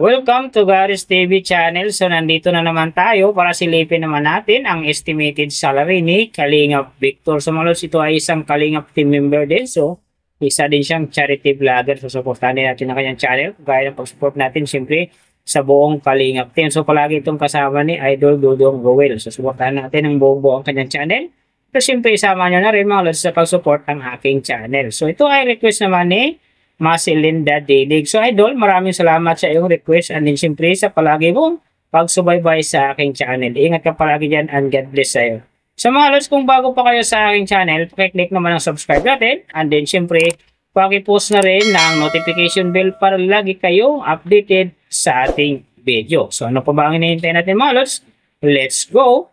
Welcome to Garis TV channel. So nandito na naman tayo para silipin naman natin ang estimated salary ni Kalingap Victor. So mga lods, ito ay isang Kalingap team member din. So isa din siyang charity vlogger. So supportahan din natin ang kanyang channel. Gaya ng pag-support natin siyempre sa buong Kalingap team. So palagi itong kasama ni Idol Dudong Rowell. So supportahan natin ang buong kanyang channel. So siyempre isama nyo na rin mga lods sa pag-support ang aking channel. So ito ay request naman ni Masilinda Dilig. So Idol, maraming salamat sa iyong request and din siyempre sa palagi mong pagsubaybay sa aking channel. Ingat ka palagi dyan and God bless sa iyo. Sa mga lods, kung bago pa kayo sa aking channel, pakiclick naman ang subscribe natin and then siyempre pakipost na rin ng notification bell para lagi kayong updated sa ating video. So ano pa ba ang hinihintay natin mga lods? Let's go!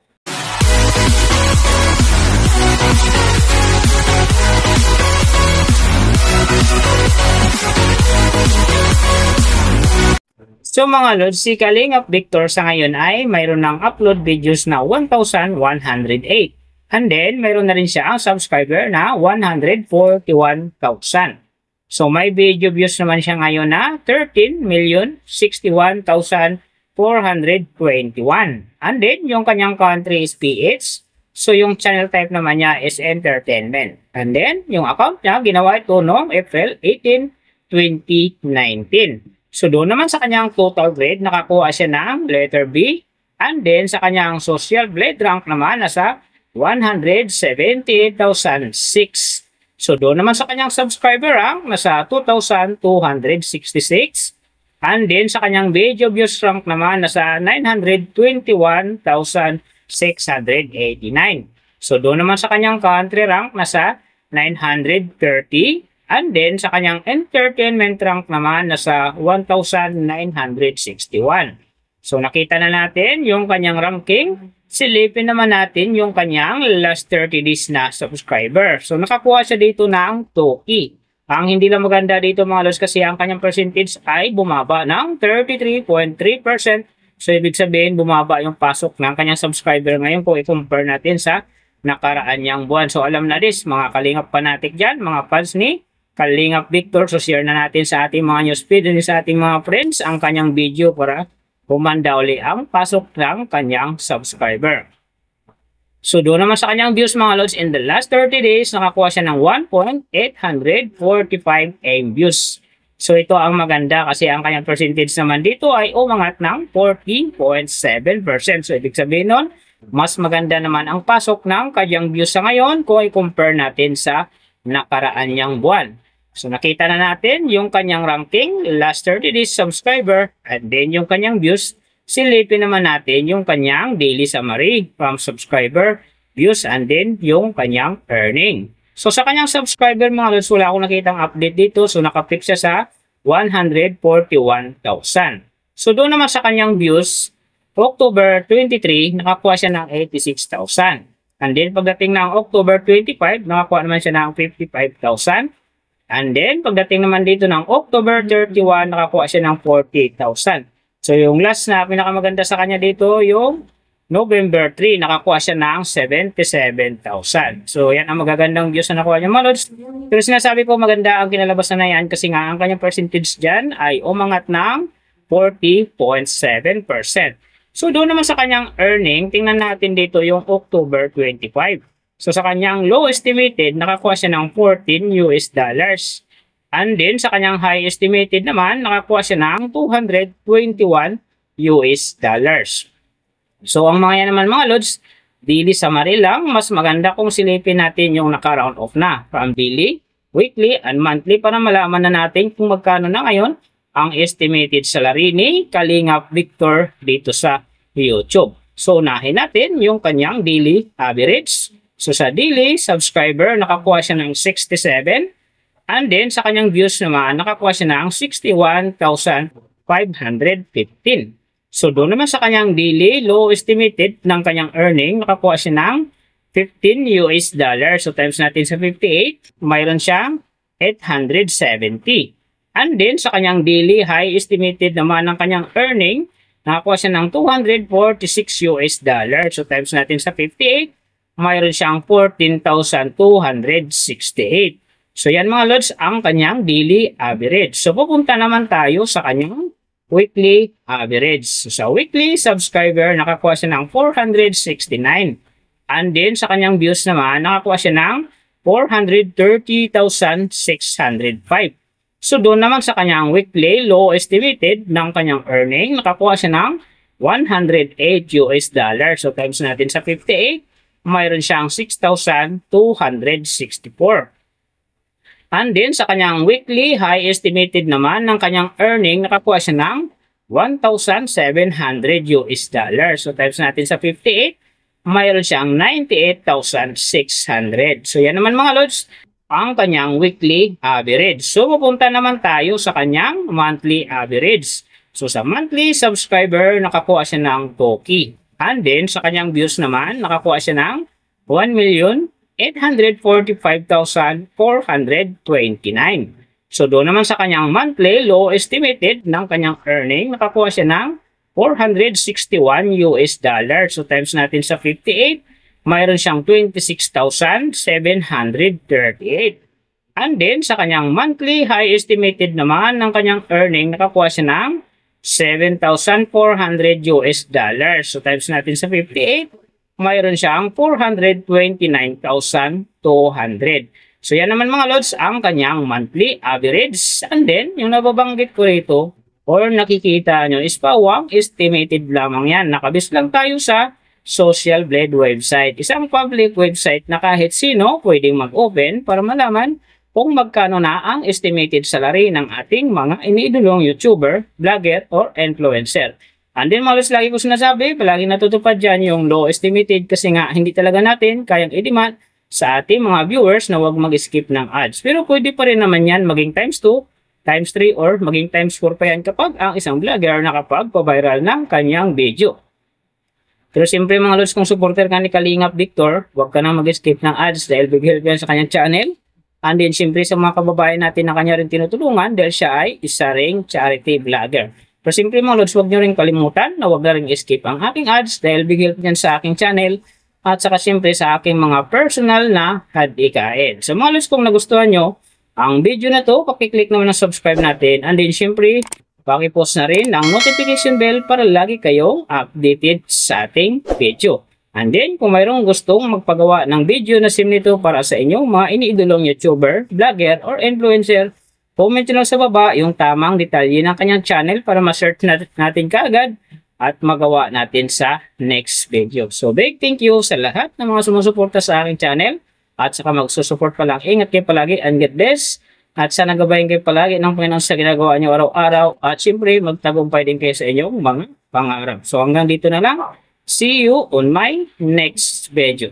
So mga lods, si Kalingap Victor sa ngayon ay mayroon ng upload videos na 1,108. And then, mayroon na rin siya ang subscriber na 141,000. So may video views naman siya ngayon na 13,061,421. And then, yung kanyang country is PH. So yung channel type naman niya is entertainment. And then, yung account niya, ginawa ito noong April 18, 2019. So doon naman sa kanyang total grade, nakakuha siya ng letter B. And then sa kanyang social grade rank naman, nasa 178,006. So doon naman sa kanyang subscriber rank, nasa 2,266. And then sa kanyang video views rank naman, nasa 921,689. So doon naman sa kanyang country rank, nasa 930. And then, sa kanyang entertainment rank naman, nasa 1,961. So, nakita na natin yung kanyang ranking. Silipin naman natin yung kanyang last 30 days na subscriber. So, nakakuha siya dito ng 2E. Ang hindi lang maganda dito mga lods kasi ang kanyang percentage ay bumaba ng 33.3%. So, ibig sabihin, bumaba yung pasok ng kanyang subscriber ngayon kung i-compare natin sa nakaraan niyang buwan. So, alam na this, mga kalingap fanatic dyan, mga fans ni Kalingap Victor. So share na natin sa ating mga newsfeed and sa ating mga friends ang kanyang video para humanda uli ang pasok ng kanyang subscriber. So doon naman sa kanyang views mga lods, in the last 30 days nakakuha siya ng 1.845 M views. So ito ang maganda kasi ang kanyang percentage naman dito ay umangat ng 14.7%. So ibig sabihin nun, mas maganda naman ang pasok ng kanyang views sa ngayon kung i-compare natin sa nakaraan niyang buwan. So nakita na natin yung kanyang ranking, last 30 days subscriber, and then yung kanyang views. Silipin naman natin yung kanyang daily summary from subscriber, views, and then yung kanyang earning. So sa kanyang subscriber mga lods, wala akong nakitang update dito. So nakapip siya sa 141,000. So doon naman sa kanyang views, October 23, nakakuha siya ng 86,000. And then pagdating ng October 25, nakakuha naman siya ng 55,000. And then, pagdating naman dito ng October 31, nakakuha siya ng 48,000. So, yung last na pinakamaganda sa kanya dito, yung November 3, nakakuha siya ng 77,000. So, yan ang magagandang views na nakuha niya mga lods. Pero sinasabi ko maganda ang kinalabasan na yan kasi nga ang kanyang percentage dyan ay umangat ng 40.7%. So, doon naman sa kanyang earning, tingnan natin dito yung October 25. So, sa kanyang low estimated, nakakuha siya ng $14. And then, sa kanyang high estimated naman, nakakuha siya ng $221. So, ang mga yan naman mga lods, daily summary lang, mas maganda kung silipin natin yung naka-round off na from daily, weekly, and monthly para malaman na natin kung magkano na ngayon ang estimated salary ni Kalingap Victor dito sa YouTube. So, unahin natin yung kanyang daily average. So, sa daily subscriber, nakakuha siya ng 67. And then, sa kanyang views naman, nakakuha siya ng 61,515. So, doon naman sa kanyang daily low estimated ng kanyang earning, nakakuha siya ng $15. So, times natin sa 58, mayroon siyang 870. And then, sa kanyang daily high estimated naman ng kanyang earning, nakakuha siya ng $246. So, times natin sa 58, mayroon siyang 14,268. So, yan mga lods, ang kanyang daily average. So, pupunta naman tayo sa kanyang weekly average. So, sa weekly subscriber, nakakuha siya ng 469. And then, sa kanyang views naman, nakakuha siya ng 430,605. So, doon naman sa kanyang weekly low estimated ng kanyang earning, nakakuha siya ng $108. So, times natin sa 58, mayroon siyang 6,264. And then, sa kanyang weekly high estimated naman ng kanyang earning, nakakuha siya ng $1,700. So, times natin sa 58, mayroon siyang 98,600. So, yan naman mga lods, ang kanyang weekly average. So, pupunta naman tayo sa kanyang monthly average. So, sa monthly subscriber, nakakuha siya ng Toki. And then, sa kanyang views naman, nakakuha siya ng 1,845,429. So, doon naman sa kanyang monthly low estimated ng kanyang earning, nakakuha siya ng $461. So, times natin sa 58, mayroon siyang 26,738. And then, sa kanyang monthly high estimated naman ng kanyang earning, nakakuha siya ng $7,400. So, times natin sa 58, mayroon siyang 429,200. So, yan naman mga lods, ang kanyang monthly average. And then, yung nababanggit ko rito, or nakikita nyo, is pawang estimated lamang yan. Nakabis lang tayo sa Social Blade website. Isang public website na kahit sino pwedeng mag-open para malaman kung magkano na ang estimated salary ng ating mga iniidolong YouTuber, vlogger, or influencer. And then, malas lagi ko sinasabi, palagi natutupad dyan yung low estimated kasi nga hindi talaga natin kayang i-demand sa ating mga viewers na huwag mag-skip ng ads. Pero pwede pa rin naman yan maging times 2, times 3, or maging times 4 pa yan kapag ang isang vlogger nakapag-viral ng kanyang video. Pero siyempre mga lods, kung supporter ka ni Kalingap Victor, huwag ka na mag-skip ng ads dahil big help yan sa kanyang channel. And then siyempre sa mga kababayan natin na kanya rin tinutulungan dahil siya ay isa ring charity vlogger. Pero siyempre mga lods, huwag nyo rin kalimutan na huwag na rin skip ang aking ads dahil big help yan sa aking channel at saka siyempre sa aking mga personal na hadikain. So mga lods, kung nagustuhan nyo ang video na to, pakiclick naman ang subscribe natin. And then siyempre, paki-post na rin ang notification bell para lagi kayong updated sa ating video. And then, kung mayroong gustong magpagawa ng video na sim nito para sa inyong mga iniidolong YouTuber, vlogger, or influencer, comment nyo lang sa baba yung tamang detalye ng kanyang channel para ma-search natin kaagad at magawa natin sa next video. So, big thank you sa lahat ng mga sumusuporta sa aking channel at saka magsusupport pa lang. Ingat kayo palagi and God bless. At sana gabayin kayo palagi ng Panginoon sa ginagawa nyo araw-araw. At siyempre, magtagumpay din kayo sa inyong mga pangarap. So hanggang dito na lang. See you on my next video.